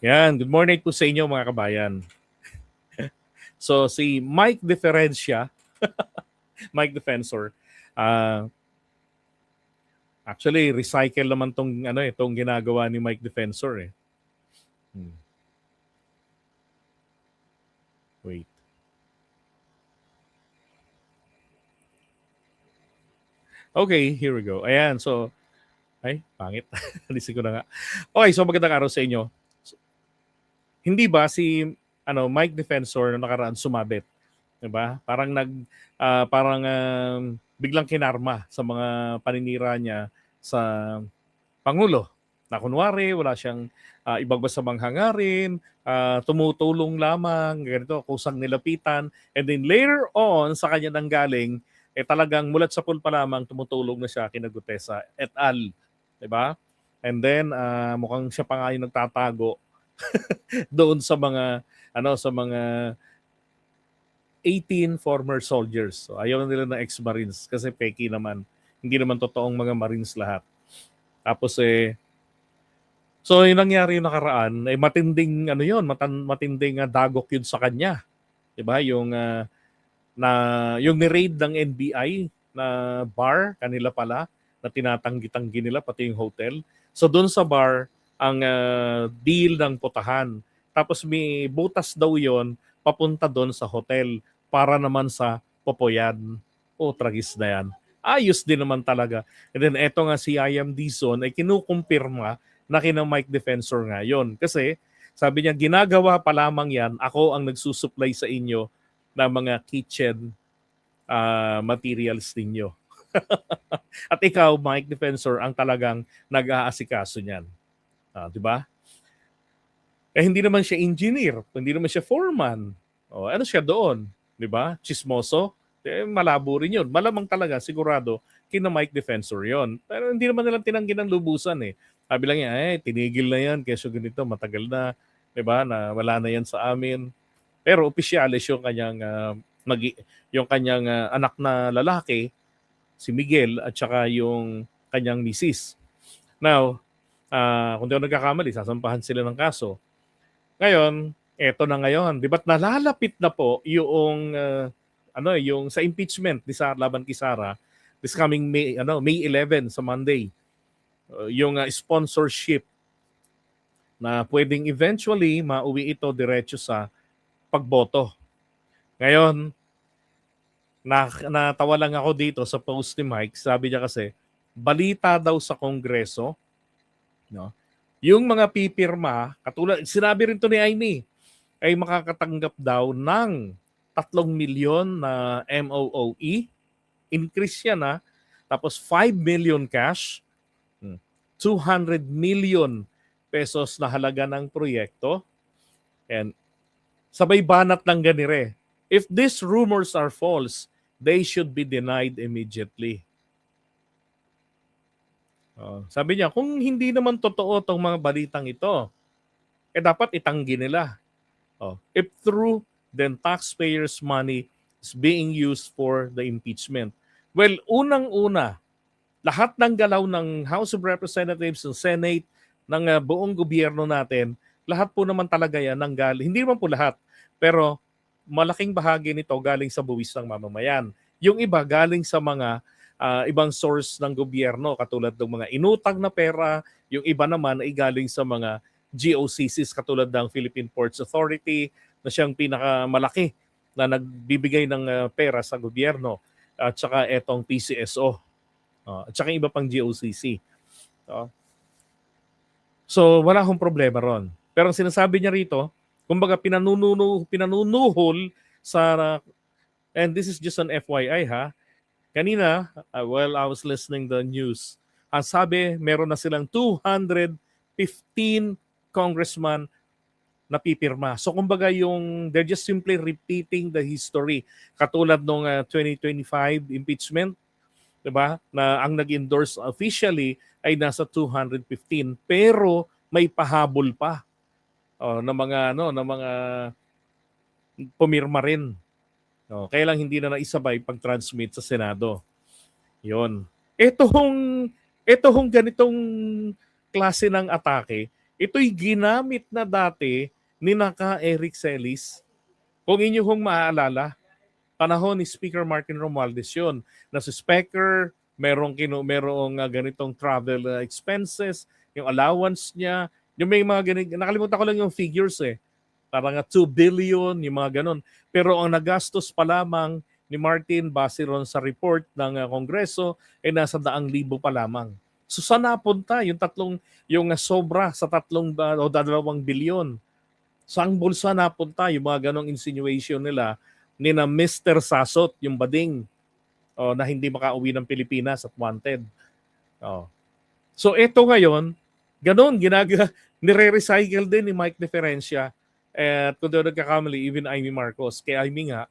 Yan, good morning po sa inyo mga kabayan. So si Mike Differencia, Mike Defensor, ah actually recycle naman tong ginagawa ni Mike Defensor eh. Wait. Okay, here we go. Ayan, so ay, pangit. Alisin ko na nga. Okay, so magandang araw sa inyo. Hindi ba si Mike Defensor na nakaraan sumabit, 'di ba? Parang biglang kinarma sa mga paninira niya sa Pangulo na kunwari wala siyang ibang masamang hangarin, tumutulong lamang, ganito, kusang nilapitan. And then later on, sa kanya nanggaling, talagang mulat sa pool pa lamang tumutulong na siya kina Gutesa et al. Diba? And then, mukhang siya pa nga yung nagtatago doon sa mga 18 former soldiers. So, ayaw na nila ng ex-Marines kasi peki naman. Hindi naman totoong mga Marines lahat. Tapos so yung nangyari yung nakaraan ay matinding dagok yun sa kanya. 'Di ba? Yung ni-raid ng NBI na bar kanila pala na tinatanggi-tanggi nila pati yung hotel. So doon sa bar ang deal ng putahan. Tapos may butas daw yon papunta doon sa hotel para naman sa Popoyan. Tragis na yan. Ayos din naman talaga. And then eto nga si IM Dizon ay kinukumpirma na kina Mike Defensor ngayon. Kasi sabi niya, ginagawa pa lamang yan, ako ang nagsusupply sa inyo ng mga kitchen materials ninyo. At ikaw, Mike Defensor, ang talagang nag-aasikaso niyan. Di ba? Hindi naman siya engineer, hindi naman siya foreman. Ano siya doon? Di ba? Chismoso? Malabo rin yun. Malamang talaga, sigurado, kina Mike Defensor yon. Pero hindi naman nilang tinanggi ng lubusan eh. Sabi lang niya, tinigil na yan, kesyo ganito, matagal na, di ba, na wala na yan sa amin. Pero opisyalis yung kanyang anak na lalaki, si Miguel, at saka yung kanyang misis. Now, kung di ako nagkakamali, sasampahan sila ng kaso. Ngayon, eto na ngayon, di ba't nalalapit na po yung yung sa impeachment ni laban kay Sara this coming May 11 sa Monday. Yung sponsorship na pwedeng eventually mauwi ito diretso sa pagboto. Ngayon, natawa lang ako dito sa post ni Mike. Sabi niya kasi, balita daw sa Kongreso, no? Yung mga pipirma, katulad, sinabi rin to ni Aimee, ay makakatanggap daw ng 3 milyon na MOOE. Increase yan na. Tapos 5 million cash, 200 million pesos na halaga ng proyekto. And sabay banat ng ganire. If these rumors are false, they should be denied immediately. Sabi niya, kung hindi naman totoo tong mga balitang ito, dapat itanggi nila. If true, then taxpayers' money is being used for the impeachment. Well, unang-una, lahat ng galaw ng House of Representatives, ng Senate, ng buong gobyerno natin, lahat po naman talaga yan hindi naman po lahat, pero malaking bahagi nito galing sa buwis ng mamamayan. Yung iba galing sa mga ibang source ng gobyerno katulad ng mga inutang na pera, yung iba naman ay galing sa mga GOCCs katulad ng Philippine Ports Authority na siyang pinakamalaki na nagbibigay ng pera sa gobyerno at saka etong PCSO at saka iba pang GOCC. So wala akong problema ron. Pero ang sinasabi niya rito, kumbaga pinanunuhol sa, and this is just an FYI ha, kanina, while I was listening the news, ang sabi, meron na silang 215 congressman na pipirma. So kumbaga they're just simply repeating the history. Katulad nung 2025 impeachment, 'di ba? Na ang nag-endorse officially ay nasa 215 pero may pahabol pa ng mga pumirma rin. Kaya lang hindi na naisabay pag-transmit sa Senado. 'Yon. Ito hong ganitong klase ng atake, Ito'y ginamit na dati ni naka Eric Celis. Kung inyo hong maaalala, panahon ni Speaker Martin Romualdez yun. Na si Speaker, merong ganitong travel expenses, yung allowance niya, yung may mga ganito, nakalimutan ko lang yung figures eh. Parang 2 billion, yung mga ganun. Pero ang nagastos pa lamang ni Martin base ron sa report ng Kongreso ay nasa 100,000 pa lamang. So saan napunta yung sobra sa 2 billion? Saan bulsa napunta yung mga ganong insinuation nila ni na Mr. Sasot, yung bading na hindi makauwi ng Pilipinas at wanted. Oh. So ito ngayon, ganon, nire-recycle din ni Mike Diferencia at kung doon nagkakamali, even Amy Marcos. Kaya Amy nga,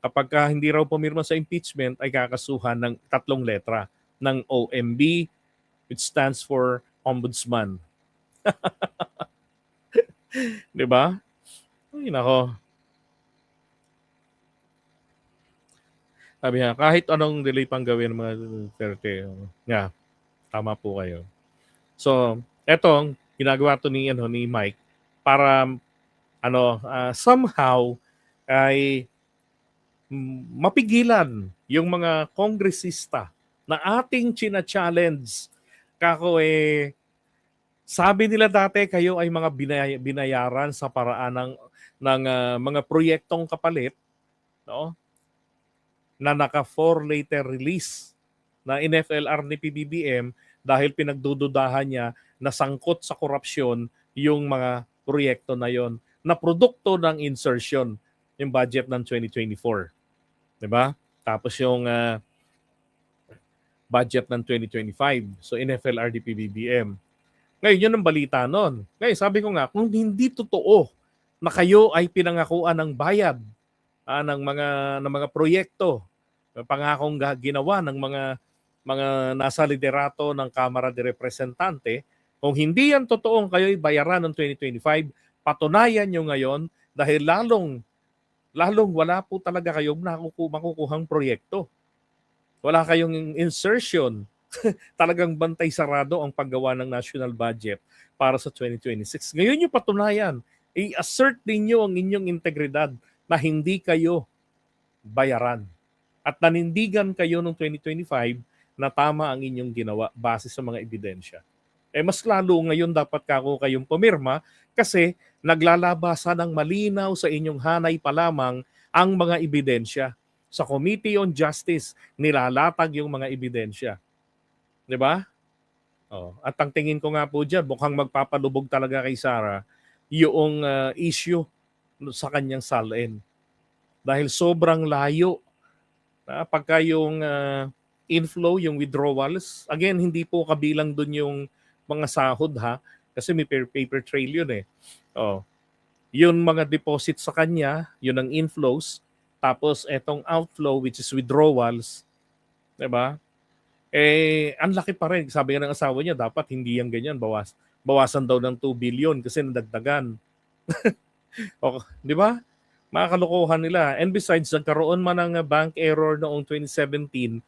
kapag hindi raw pumirma sa impeachment, ay kakasuhan ng 3 letra ng OMB, which stands for Ombudsman. Di ba? Ay, nako. Sabi nga, kahit anong delay pang gawin mga Duterte, nga, tama po kayo. So, etong ginagawa to ni Mike para somehow ay mapigilan yung mga kongresista na ating china-challenge. Kako sabi nila dati kayo ay mga binayaran sa paraan ng mga proyektong kapalit, no? Na naka 4 later release na in-FLR ni PBBM dahil pinagdududahan niya na sangkot sa korupsyon yung mga proyekto na yon na produkto ng insertion yung budget ng 2024. 'Di ba? Tapos yung budget ng 2025. So in-FLR ni PBBM. Ngayon, yun ang balita nun. Ngayon, sabi ko nga, kung hindi totoo na kayo ay pinangakuan ng bayad ng mga proyekto, pangakong ginawa ng mga nasa liderato ng Kamara de Representante, kung hindi yan totoong kayo'y bayaran ng 2025, patunayan nyo ngayon dahil lalong wala po talaga kayong makukuhang proyekto. Wala kayong insertion. Talagang bantay sarado ang paggawa ng national budget para sa 2026. Ngayon yung patunayan, i-assert ninyo ang inyong integridad na hindi kayo bayaran. At nanindigan kayo noong 2025 na tama ang inyong ginawa base sa mga ebidensya. Mas lalo ngayon dapat kayong pumirma kasi naglalabasa ng malinaw sa inyong hanay pa lamang ang mga ebidensya. Sa Committee on Justice, nilalatag yung mga ebidensya. 'Di ba? At ang tingin ko nga po diyan, mukhang magpapalubog talaga kay Sara yung issue sa kanyang salin. Dahil sobrang layo. Pagka yung inflow, yung withdrawals, again, hindi po kabilang dun yung mga sahod ha, kasi may paper trail yun eh. Yun mga deposit sa kanya, yun ang inflows, tapos etong outflow which is withdrawals, 'di ba? Ang laki pa rin. Sabi nga ng asawa niya, dapat hindi yan ganyan. Bawasan daw ng 2 billion kasi nadagdagan. Di ba? Mga kalokohan nila. And besides, nagkaroon man ng bank error noong 2017,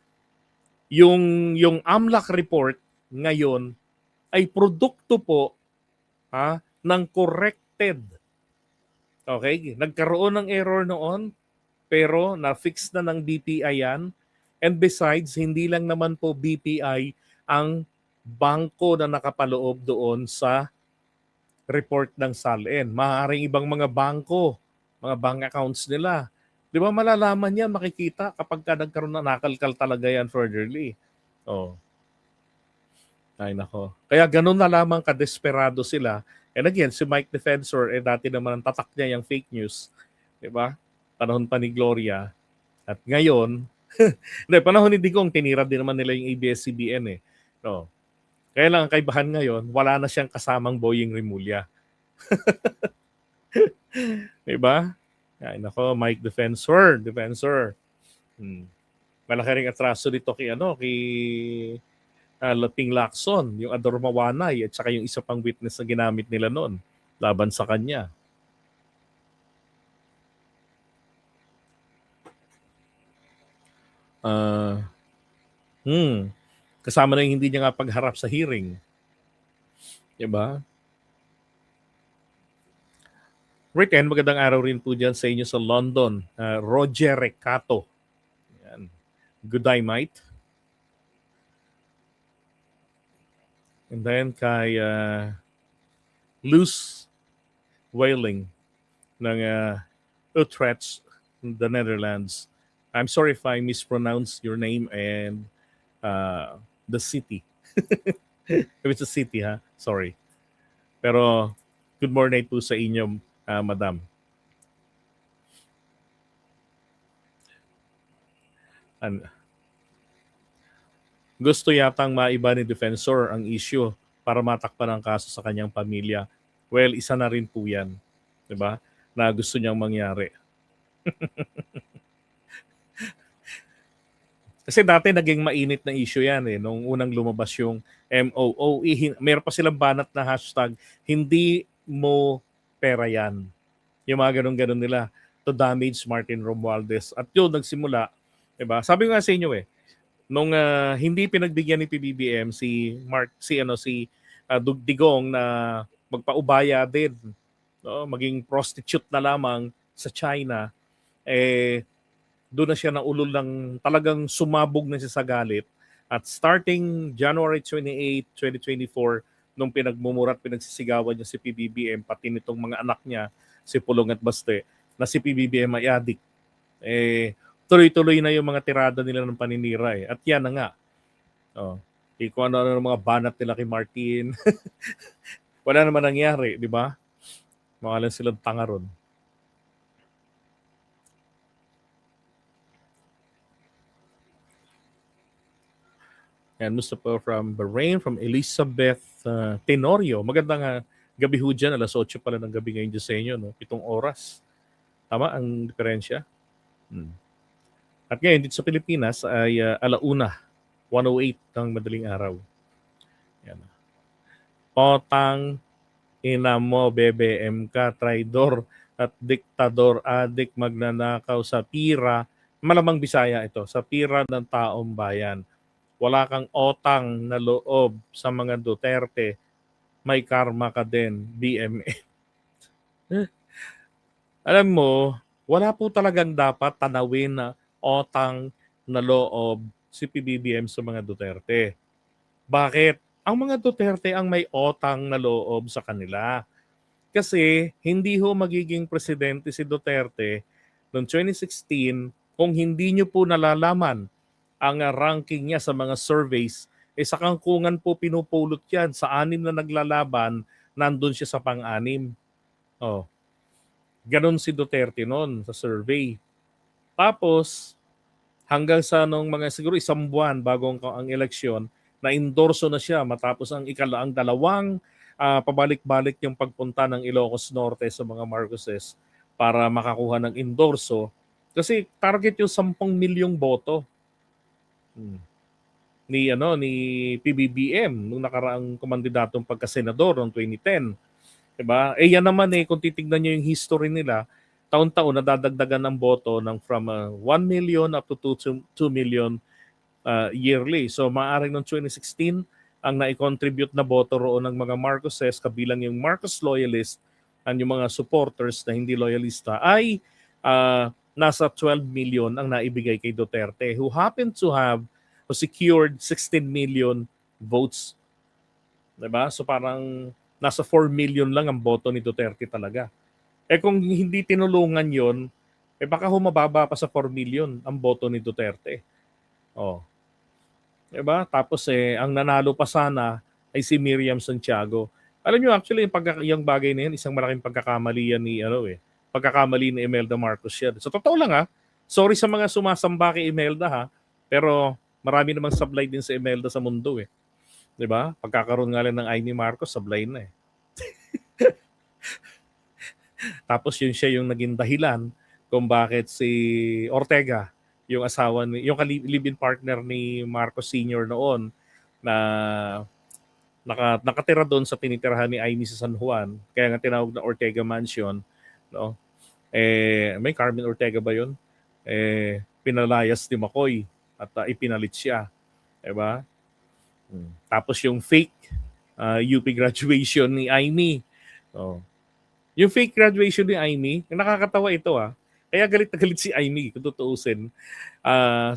yung AMLAC report ngayon ay produkto po ng corrected. Okay? Nagkaroon ng error noon, pero na-fix na ng BPI yan. And besides, hindi lang naman po BPI ang bangko na nakapaloob doon sa report ng SALN. Maaaring ibang mga bangko, mga bank accounts nila. Di ba malalaman yan, makikita kapag nagkaroon na nakalkal talaga yan furtherly. Ay nako. Kaya ganun na lamang kadesperado sila. And again, si Mike Defensor, dati naman ang tatak niya yung fake news. Di ba? Panahon pa ni Gloria. At ngayon, panahon ni Digong, tinira din naman nila yung ABS-CBN eh. Kaya lang ang kaibahan ngayon, wala na siyang kasamang Boying Rimulya. Diba? Ay, nako, Mike Defensor. Malaki ring atraso dito kay Laping Lacson, yung Ador Mawanay, at saka yung isa pang witness na ginamit nila noon laban sa kanya. Kasama na yung hindi niya nga pagharap sa hearing. Diba? Ricken, magandang araw rin po dyan sa inyo sa London. Roger Recato. Yan. Good day, mate. And then kay Loes Whaling ng Utrecht, the Netherlands. I'm sorry if I mispronounce your name and the city. If it's a city, ha? Sorry. Pero good morning po sa inyo, madam. Gusto yatang maiba ni defensor ang issue para matakpan ang kaso sa kanyang pamilya. Well, isa na rin po yan. 'Di ba? Na gusto niyang mangyari. Kasi dati naging mainit na issue yan nung unang lumabas yung MOOE. Meron pa silang banat na hashtag, hindi mo pera yan. Yung mga ganun-ganun nila to damage Martin Romualdez. At yun, nagsimula. Diba? Sabi ko nga sa inyo nung hindi pinagbigyan ni PBBM si Digong na magpaubaya din, no, maging prostitute na lamang sa China, doon na siya naulol ng talagang sumabog na siya sa galit. At starting January 28, 2024, nung pinagmumurat, pinagsisigawan niya si PBBM, pati nitong mga anak niya, si Pulong at Baste, na si PBBM ay addict. Tuloy-tuloy na yung mga tirada nila ng paninira. At yan na nga. Kung ano-ano mga banat nila kay Martin. Wala naman nangyari, di ba? Mga lang silang tanga ron. And Mustafa from Bahrain, from Elizabeth Tenorio. Magandang gabi ho dyan. Alas 8 pala ng gabi ngayon dyan sa inyo. No? 7 oras. Tama ang diferensya? At ngayon, dito sa Pilipinas ay alauna, 1:08 ng madaling araw. Yan. Potang ina mo, BBM ka, traidor at diktador, adik, magnanakaw sa pira. Malamang Bisaya ito, sa pira ng taong bayan. Wala kang otang na loob sa mga Duterte, may karma ka din, BMM. Alam mo, wala po talagang dapat tanawin na otang na loob si PBBM sa mga Duterte. Bakit? Ang mga Duterte ang may otang na loob sa kanila. Kasi hindi ho magiging presidente si Duterte noong 2016 kung hindi nyo po nalalaman ang ranking niya sa mga surveys, sa kangkungan po pinupulot yan. Sa 6 na naglalaban, nandun siya sa pang-6. Ganon si Duterte noon sa survey. Tapos, hanggang sa nung mga siguro 1 buwan bago ang eleksyon, na-endorso na siya matapos ang dalawang pabalik-balik yung pagpunta ng Ilocos Norte sa mga Marcoses para makakuha ng endorso. Kasi target yung 10 milyong boto ni PBBM nung nakaraang kumandidatong pagka-senador noong 2010. Diba? Yan naman kung titignan niyo yung history nila, taon-taon nadadagdagan ng boto ng from 1 million up to 2 million yearly. So maaaring noong 2016, ang nai-contribute na boto roon ng mga Marcoses, kabilang yung Marcos loyalist at yung mga supporters na hindi loyalista, ay nasa 12 million ang naibigay kay Duterte, who happened to have secured 16 million votes. Diba? So parang nasa 4 million lang ang boto ni Duterte talaga. Kung hindi tinulungan yon, baka humababa pa sa 4 million ang boto ni Duterte. Diba? Tapos ang nanalo pa sana ay si Miriam Santiago. Alam nyo, actually, yung bagay na yan, isang malaking pagkakamali yan pagkakamali ni Imelda Marcos yan. So totoo lang sorry sa mga sumasamba kay Imelda pero marami namang sablay din sa Imelda sa mundo Diba? Pagkakaroon nga lang ng Amy Marcos, sablay na Tapos siya yung naging dahilan kung bakit si Ortega, yung asawa yung live-in partner ni Marcos Sr. noon, na nakatira doon sa tinitirahan ni Amy sa San Juan, kaya nga tinawag na Ortega Mansion, no? May Carmen Ortega ba yun? Pinalayas ni McCoy at ipinalit siya. Diba? Tapos yung fake UP graduation ni Amy. Yung fake graduation ni Aimee, nakakatawa ito Kaya galit na galit si Aimee kung tutuusin.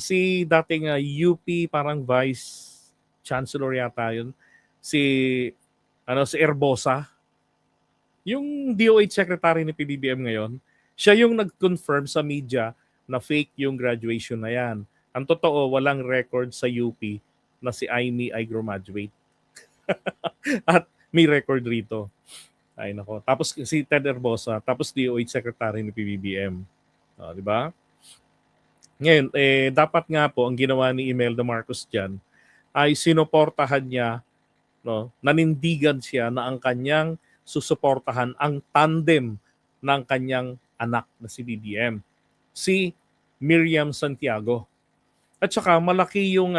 Si dating UP parang Vice Chancellor yata yun. Si si Erbosa, yung DOH Secretary ni PBBM ngayon, siya yung nag-confirm sa media na fake yung graduation na yan. Ang totoo, walang record sa UP na si Aimee ay graduate. At may record rito. Ay nako. Tapos si Ted Erbosa, tapos DOH Secretary ni PBBM. Di ba? Ngayon, dapat nga po ang ginawa ni Imelda Marcos diyan ay sinuportahan niya, no, nanindigan siya na ang kanyang susuportahan ang tandem ng kanyang anak na si BBM, si Miriam Santiago. At saka malaki yung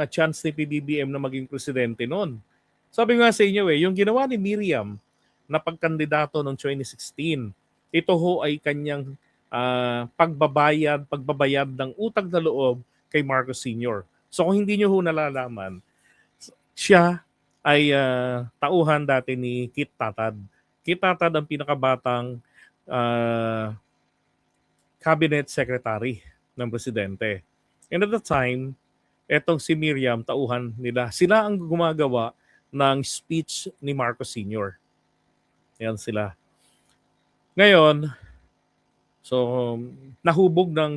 chance ni PBBM na maging presidente noon. Sabi nga sa inyo yung ginawa ni Miriam na pagkandidato noong 2016, ito ho ay kanyang pagbabayad ng utang na loob kay Marcos Sr. So kung hindi nyo ho nalalaman, siya ay tauhan dati ni Kit Tatad. Kit Tatad ang pinakabatang cabinet secretary ng presidente. And at the time, etong si Miriam, tauhan nila. Sila ang gumagawa ng speech ni Marcos Sr. Yan sila. Ngayon, so nahubog ng